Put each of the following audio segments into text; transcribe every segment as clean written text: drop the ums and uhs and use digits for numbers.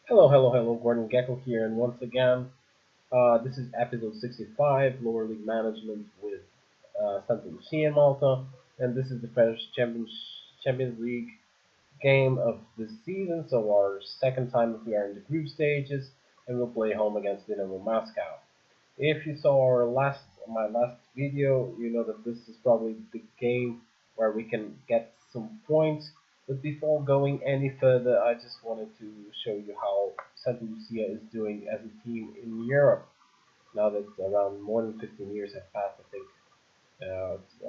Hello, Gordon Gecko here, and once again, this is episode 65, Lower League Management with Santa Lucia and Malta, and this is the first Champions League game of this season, so our second time that we are in the group stages, and we'll play home against Dinamo Moscow. If you saw my last video, you know that this is probably the game where we can get some points. But before going any further, I just wanted to show you how Santa Lucia is doing as a team in Europe. Now that around more than 15 years have passed, I think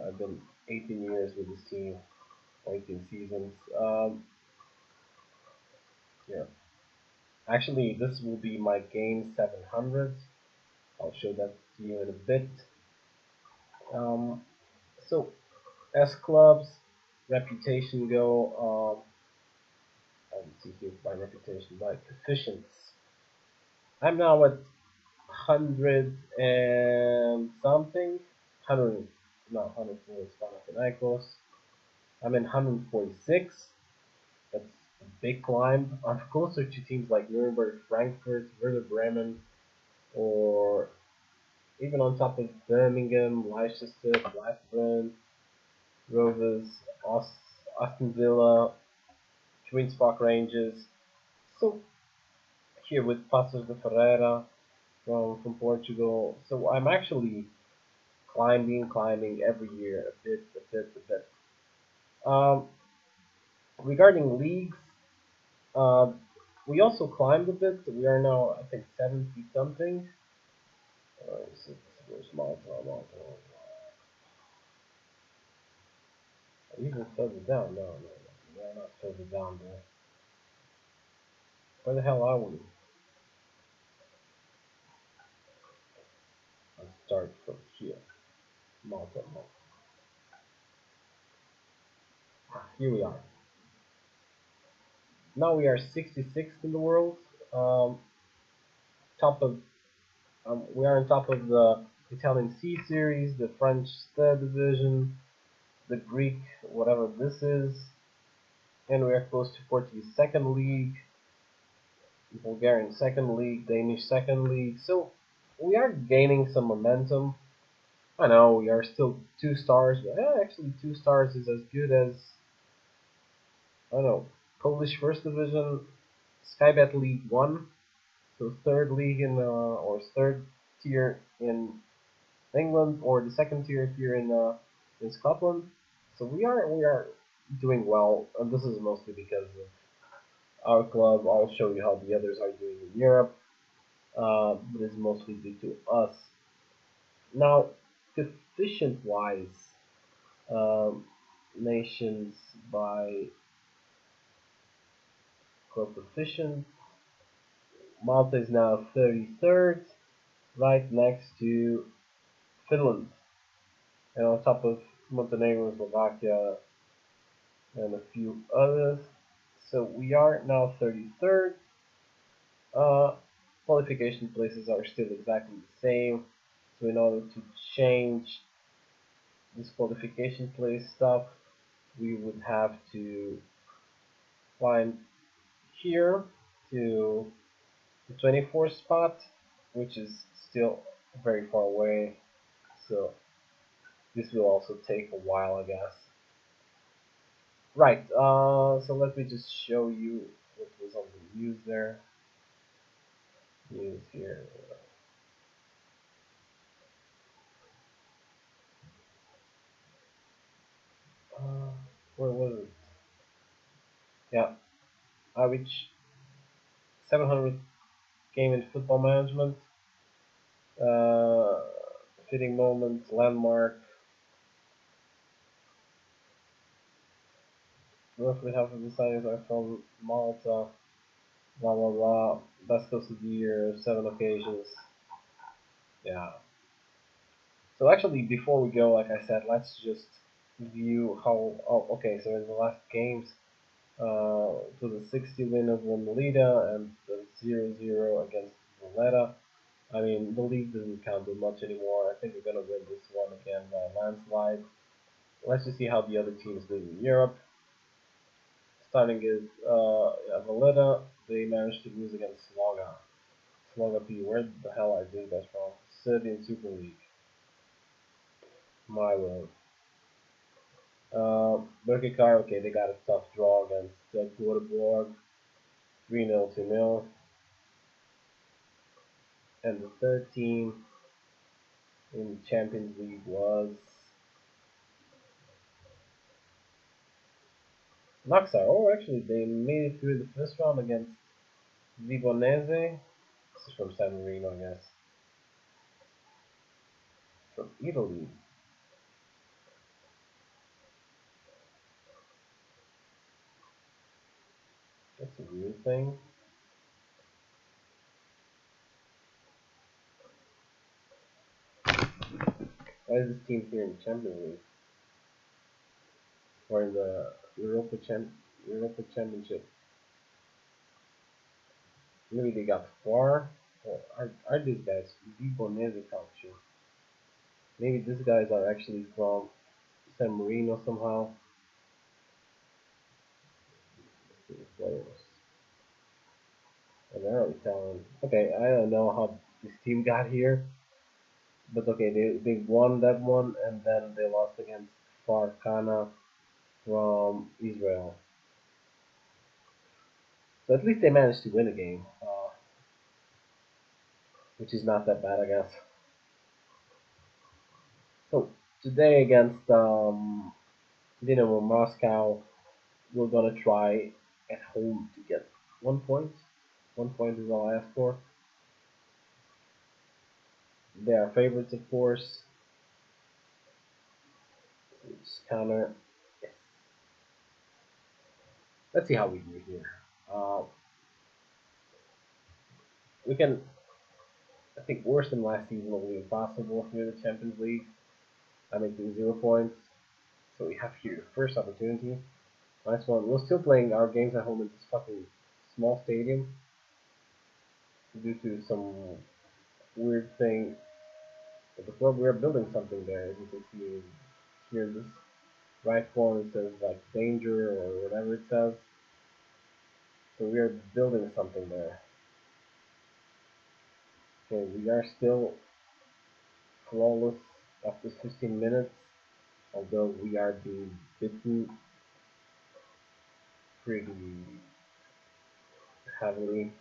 I've been 18 years with this team, 18 seasons. Yeah, actually, this will be my game 700. I'll show that to you in a bit. Um, so as clubs reputation go, let's see here by reputation, by coefficients. I'm now at 100 and something, 100, no, 104 is Panathinaikos. I'm in 146. That's a big climb. I'm closer to teams like Nuremberg, Frankfurt, Werder Bremen, or even on top of Birmingham, Leicester, Blackburn, Rovers, Aston Villa, Queen's Park Rangers. So here with Passos de Ferreira from Portugal. So I'm actually climbing every year a bit. Um, Regarding leagues, uh, we also climbed a bit. We are now I think 70 something. Where's Malta? Even further down. No. We are not further down there. Where the hell are we? Let's start from here. Malta. Here we are. Now we are 66th in the world. Um, top of we are on top of the Italian C series, the French third division, the Greek whatever this is, and we are close to Portuguese second league, Bulgarian second league, Danish second league. So we are gaining some momentum. I know we are still 2 stars, but actually 2 stars is as good as I don't know Polish first division, Skybet League One, so third league or third tier in England, or the second tier here in Scotland. So we are doing well, and this is mostly because of our club. I'll show you how the others are doing in Europe, but it's mostly due to us. Now, coefficient wise, um, nations by club coefficient, Malta is now 33rd, right next to Finland, and on top of Montenegro, Slovakia, and a few others. So we are now 33rd. Uh, Qualification places are still exactly the same. So in order to change this qualification place stuff, we would have to climb here to the 24th spot, which is still very far away. So this will also take a while, I guess. Right, so let me just show you what was on the news there. News here. Uh, where was it? Yeah, I reached 700 game in football management. Uh, Fitting moment, landmark. Roughly half of the signings are from Malta. Blah blah blah. Best coach of the year, 7 occasions. Yeah. So actually, before we go, like I said, let's just view how. Oh, okay. So in the last games, to the 60 win over Melita and the 0-0 against Valletta. I mean, the league doesn't count as much anymore. I think we're gonna win this one again by landslide. Let's just see how the other teams do in Europe. Starting is Valletta. they managed to lose against Sloga. Sloga P, where the hell are these guys from? Serbian Super League. My word. Berkikar, okay, they got a tough draw against Göteborg, 3-0 to 0. And the third team in the Champions League was Naxar. Oh, actually, they made it through the first round against Vibonese. This is from San Marino, I guess. From Italy. That's a weird thing. Why is this team here in the Champions League? Or in the Europa Championship? Maybe they got far? Or are these guys Vibonese culture? Maybe these guys are actually from San Marino somehow. Players. And they're Italian. Okay, I don't know how this team got here. But okay, they won that one and then they lost against Farkana from Israel. So at least they managed to win a game, which is not that bad, I guess. So today against Dynamo Moscow, we're gonna try at home to get 1 point. 1 point is all I ask for. They are favorites, of course. It's counter. Yes. Let's see how we do here. Uh, we can. I think worse than last season will be impossible here in the Champions League. I'm making 0 points. So we have here first opportunity. Nice one. We're still playing our games at home in this fucking small stadium due to some weird thing at the club. We're building something there, as you can see here in this right corner. It says like danger or whatever it says. So we are building something there. Okay, we are still flawless after 15 minutes, although we are being bitten pretty heavily.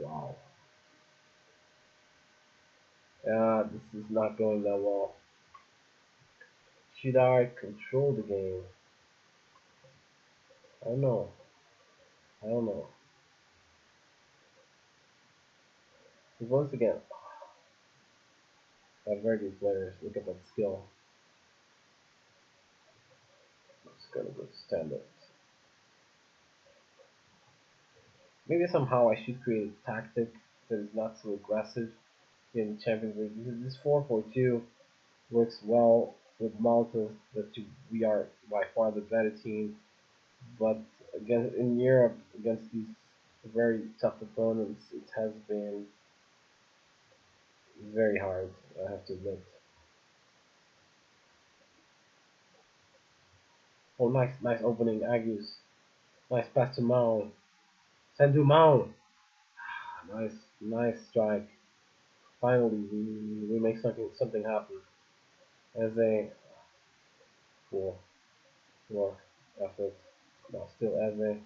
Wow. This is not going that well. Should I control the game? I don't know. I don't know. Once again, very good players. Look at that skill. I'm just gonna go to standard. Maybe somehow I should create a tactic that is not so aggressive in Champions League. This 4-4-2 works well with Malta, that we are by far the better team. But again, in Europe, against these very tough opponents, it has been very hard, I have to admit. Oh, nice opening, Agus. Nice pass to Mao. Send to Mao. Nice strike. Finally, we make something happen. As a poor, poor effort. No, still as a.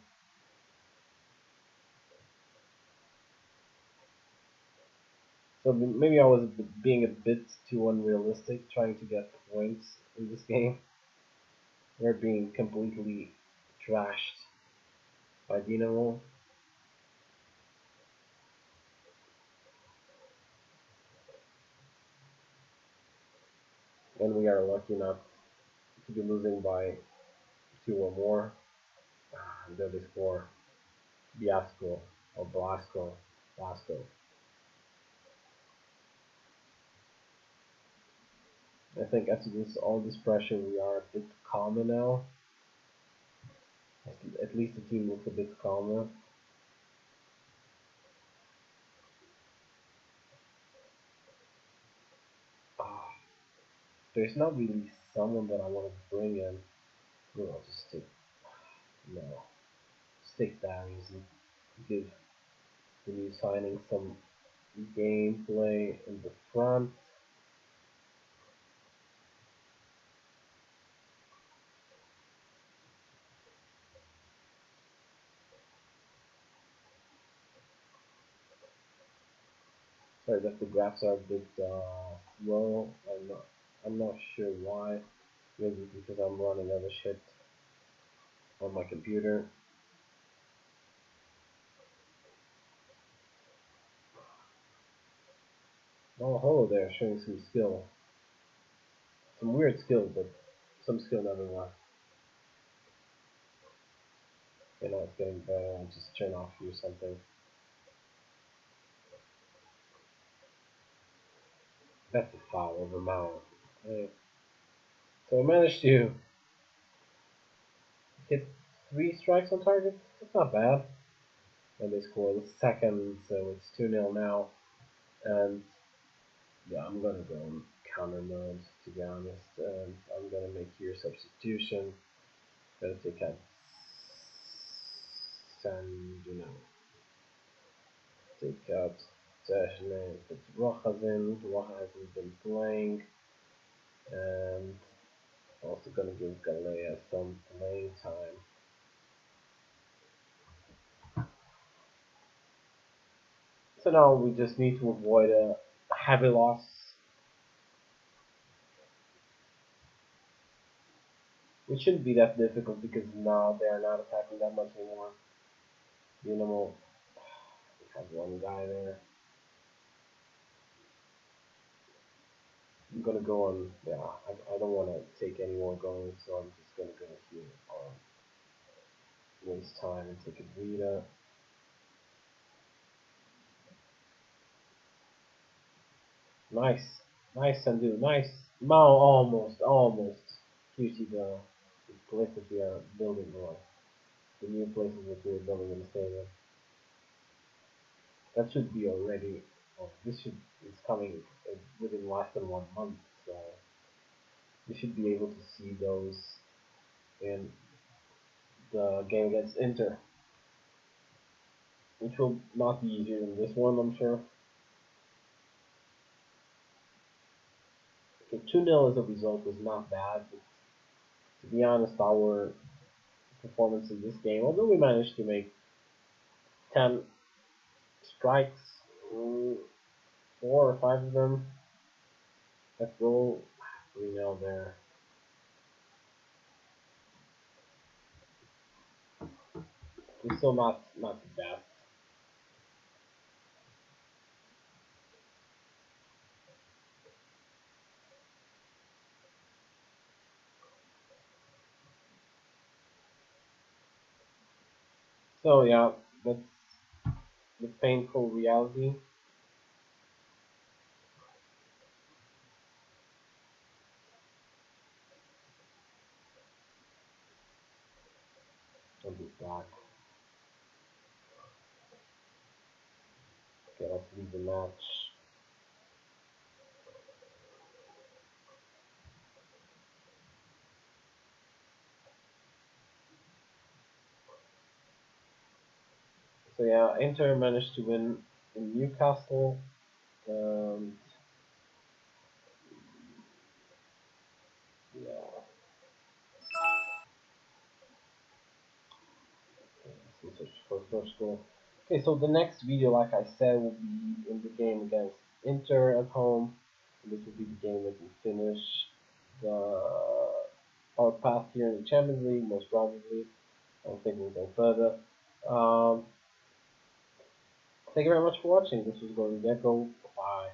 So maybe I was being a bit too unrealistic trying to get points in this game. We're being completely trashed by Dinamo. And we are lucky enough to be losing by two or more. And then they score Biasco or Blasco. Blasco. I think after all this pressure, we are a bit calmer now. At least the team looks a bit calmer. there's not really someone that I want to bring in. No, I'll just stick. No, stick that easy. Give the new signing some gameplay in the front. Sorry that the graphs are a bit slow. I'm not sure why. Maybe because I'm running other shit on my computer. Oh, hello there, showing some skill. Some weird skill, but some skill nevertheless. You know, it's getting better. I'll just turn off here something. That's a foul over Mao. Right. So I managed to hit 3 strikes on target. That's not bad. And they score the second, so it's 2-0 now. And yeah, I'm gonna go in counter mode to be honest. And I'm gonna make here substitution. Gonna take out Sandino. Take out Dashman, put Rojas in. Rojas hasn't been playing. And also gonna give Galea some playing time. So now we just need to avoid a heavy loss. Which shouldn't be that difficult because now they are not attacking that much anymore. Dynamo has one guy there. I'm gonna go on, yeah, I don't want to take any more goals, so I'm just gonna go here, waste time and take a Vita. Nice, nice Sandu, nice. Mao almost. You see the place that we are building on, the new places that we are building in the stadium. That should be already, this should, it's coming within less than 1 month, so we should be able to see those in the game against Inter, which will not be easier than this one, I'm sure. Okay, 2-0 as a result was not bad, but to be honest, our performance in this game, although we managed to make 10 strikes, 4 or 5 of them at goal, 3-0 there. It's still not the best. So yeah, that's the painful reality. I'll be back. Okay, let's leave the match. So yeah, Inter managed to win in Newcastle. And yeah, let's search for first goal. Okay, so the next video, like I said, will be in the game against Inter at home. And this will be the game that will finish the our path here in the Champions League, most probably. I don't think we'll go further. Thank you very much for watching. This was Golden Gecko. Bye.